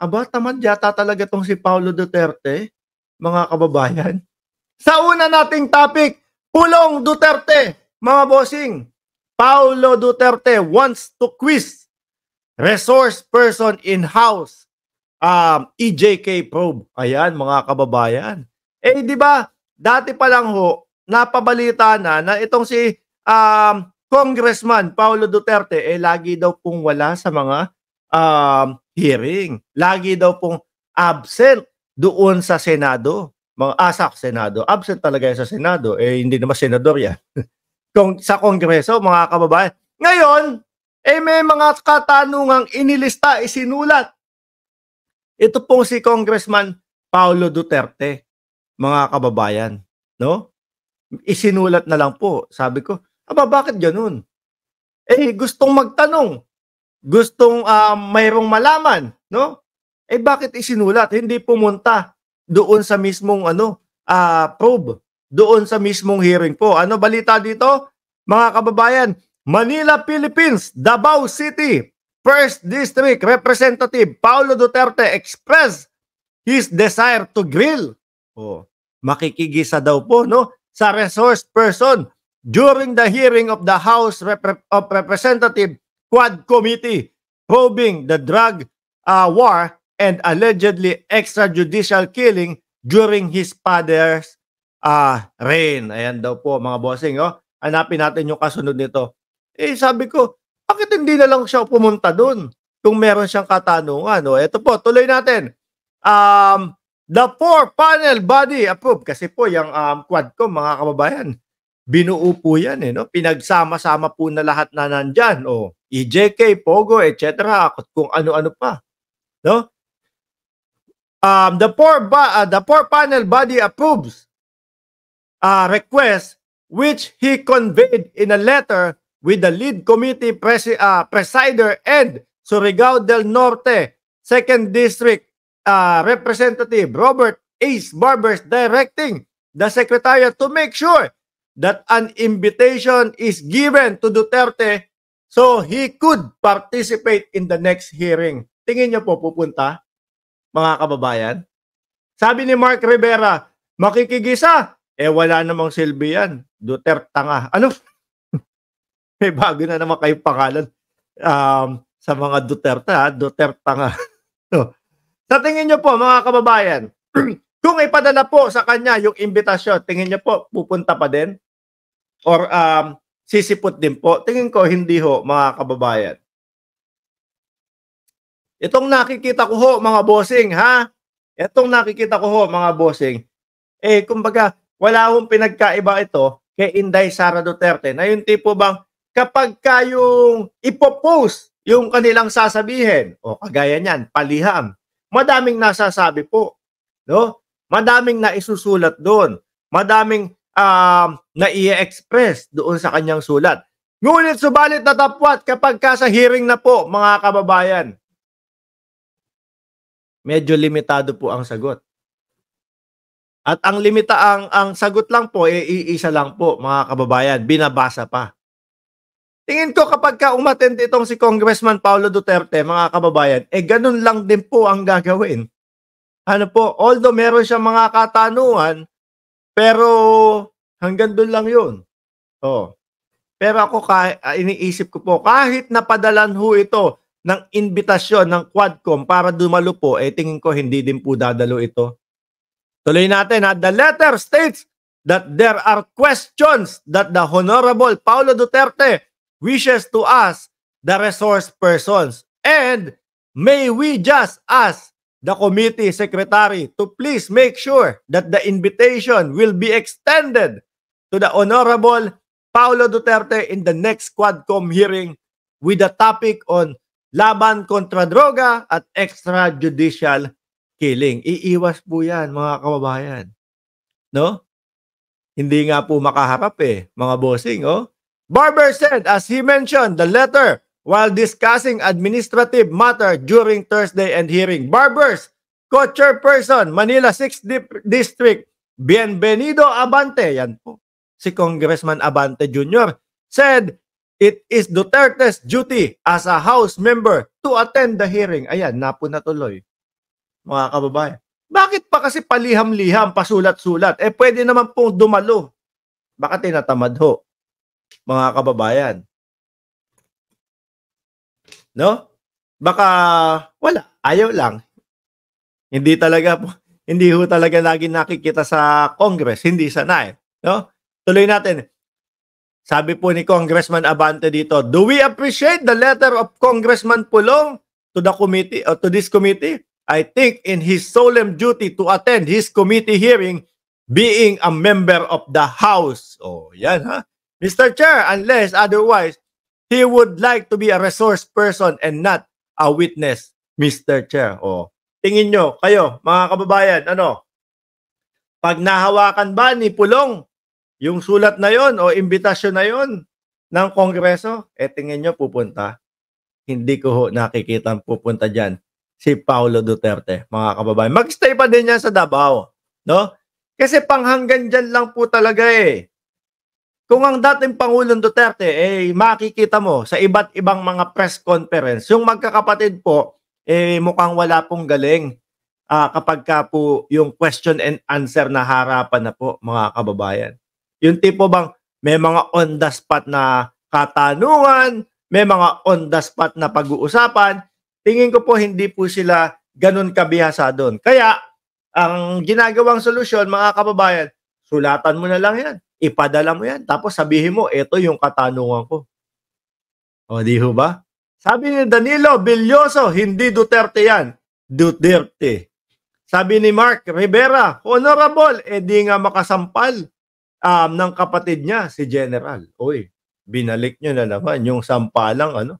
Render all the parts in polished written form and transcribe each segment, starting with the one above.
Aba, tamad yata talaga 'tong si Paulo Duterte, mga kababayan. Sa una nating topic, Pulong Duterte, mga bossing. Paulo Duterte wants to quiz resource person in-house EJK probe. Ayan, mga kababayan. Eh, di ba, dati pa lang ho, napabalita na itong si Congressman Paulo Duterte, lagi daw pong wala sa mga hearing. Lagi daw pong absent doon sa Senado. Sa Senado. Absent talaga yan sa Senado. Hindi naman senador yan. Sa Kongreso, mga kababayan. Ngayon, may mga katanungang inilista, isinulat. Ito pong si Congressman Paulo Duterte, mga kababayan. No? Isinulat na lang po. Sabi ko, bakit ganun? Gustong magtanong. Gustong mayroong malaman. No? Bakit isinulat? Hindi pumunta doon sa mismong probe. Doon sa mismong hearing po. Ano balita dito? Mga kababayan, Manila, Philippines, Davao City, 1st District Representative Paulo Duterte expressed his desire to grill. Makikigisa daw po, no, sa resource person during the hearing of the House of Representative Quad Committee probing the drug war and allegedly extrajudicial killing during his father's reign. Ayan daw po, mga bossing. Hanapin natin yung kasunod nito. Sabi ko, bakit hindi na lang siya pumunta doon kung meron siyang katanungan? Ito po, tuloy natin. The 4-panel body approved. Kasi po, yung Quadcom, mga kababayan, binuo po yan. Pinagsama-sama po na lahat na nandyan. EJK, Pogo, etc. Kung ano-ano pa. No? The 4-panel body approves request which he conveyed in a letter with the lead committee presider and Surigao del Norte 2nd District Representative Robert Ace Barbers, directing the Secretariat to make sure that an invitation is given to Duterte so he could participate in the next hearing. Tingin niyo po pupunta, mga kababayan? Sabi ni Mark Rivera, makikigisa. Wala namang silbi yan. Duterte tanga. Ano? May bago na naman kayong pangalan sa mga Duterte, Duterte tanga. Sa tingin nyo po, mga kababayan, kung ipadala po sa kanya yung imbitasyon, tingin nyo po, pupunta pa din? Or sisipot din po? Tingin ko, hindi ho, mga kababayan. Itong nakikita ko ho, mga bossing, Itong nakikita ko ho, mga bossing, kumbaga, wala hong pinagkaiba ito kay Inday Sara Duterte na yung tipo bang kapag kayong ipopost yung kanilang sasabihin, kagaya niyan, paliham, madaming nasasabi po. No? Madaming naisusulat doon. Madaming na-i-express doon sa kanyang sulat. Ngunit subalit natapwat kapag sa hearing na po, mga kababayan, medyo limitado po ang sagot. At ang sagot lang po, iisa lang po, mga kababayan, binabasa pa. Tingin ko kapag umattend itong si Congressman Paulo Duterte, mga kababayan, ganun lang din po ang gagawin. Although meron siyang mga katanungan, pero hanggang doon lang yun. Pero ako, iniisip ko po, kahit napadalan ho ito ng invitasyon ng Quadcom para dumalo po, tingin ko hindi din po dadalo ito. Tuloy natin. The letter states that there are questions that the Honorable Paulo Duterte wishes to ask the resource persons. And may we just ask the committee secretary to please make sure that the invitation will be extended to the Honorable Paulo Duterte in the next Quadcom hearing with the topic on laban kontra droga at extrajudicial killing. Iiwas po yan, mga kababayan. No? Hindi nga po makaharap mga bossing. Barber said, as he mentioned the letter while discussing administrative matter during Thursday and hearing. Barber's co-chairperson, Manila 6th District, Bienvenido Abante, yan po, si Congressman Abante Jr., said it is Duterte's duty as a House member to attend the hearing. Ayan, napo natuloy. mga kababayan. Bakit pa kasi paliham-liham, pasulat-sulat? Eh, pwede naman pong dumalo. Baka tinatamad ho, mga kababayan. No? Baka wala, ayaw lang. Hindi talaga po, hindi ho talaga lagi nakikita sa Congress, hindi sanay, no? Tuloy natin. Sabi po ni Congressman Abante dito, "Do we appreciate the letter of Congressman Pulong to the committee or to this committee? I think in his solemn duty to attend his committee hearing being a member of the House." Oh, yan ha. Mr. Chair, unless otherwise, he would like to be a resource person and not a witness, Mr. Chair. Oh, tingin nyo, kayo, mga kababayan, ano? Pag nahawakan ba ni Pulong yung sulat na yon o imbitasyon na yon ng Kongreso, tingin nyo pupunta. Hindi ko ho nakikita pupunta dyan si Paulo Duterte, mga kababayan. Mag-stay pa din yan sa Davao, no? Kasi panghanggan dyan lang po talaga eh. Kung ang dating Pangulong Duterte, makikita mo sa iba't ibang mga press conference, yung magkakapatid po, mukhang wala pong galing kapag ka po yung question and answer na harapan na po, mga kababayan. Yung tipo bang may mga on the spot na katanungan, may mga on the spot na pag-uusapan, tingin ko po hindi po sila ganun kabihasa doon. Kaya, ang ginagawang solusyon, mga kababayan, sulatan mo na lang yan. Ipadala mo yan. Tapos sabihin mo, ito yung katanungan ko. O, di ho ba? Sabi ni Danilo Villoso, hindi Duterte yan. Duterte. Sabi ni Mark Rivera, honorable, di nga makasampal ng kapatid niya, si General. Uy, binalik nyo na naman yung sampalang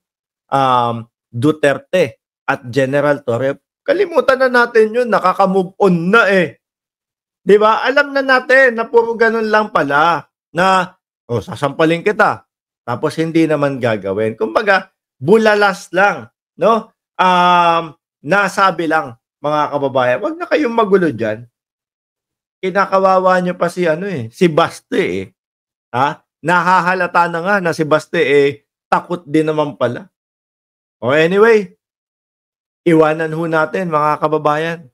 Duterte at General Torre. Kalimutan na natin yun, nakaka-move on na eh. 'Di ba? Alam na natin na puro ganun lang pala na sasampalin kita. Tapos hindi naman gagawin. Kumbaga, bulalas lang, no? Nasabi lang, mga kababayan. Wag na kayong magulo diyan. Kinakawawa niyo pa si si Baste eh. Ha? Nahahalata na nga na si Baste takot din naman pala. Anyway, iwanan ho natin, mga kababayan.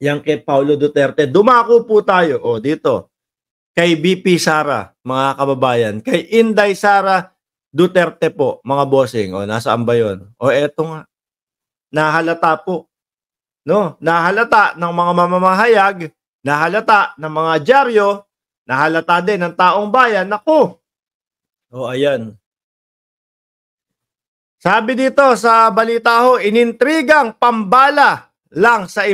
Yang kay Paulo Duterte. Dumako po tayo, dito, kay BP Sara, mga kababayan. Kay Inday Sara Duterte po, mga bossing. Nasaan ba yun? Eto nga. Nahalata po. No? Nahalata ng mga mamamahayag, nahalata ng mga dyaryo, nahalata din ng taong bayan. Naku! Ayan. Sabi dito sa balita ho, inintrigang pambala lang sa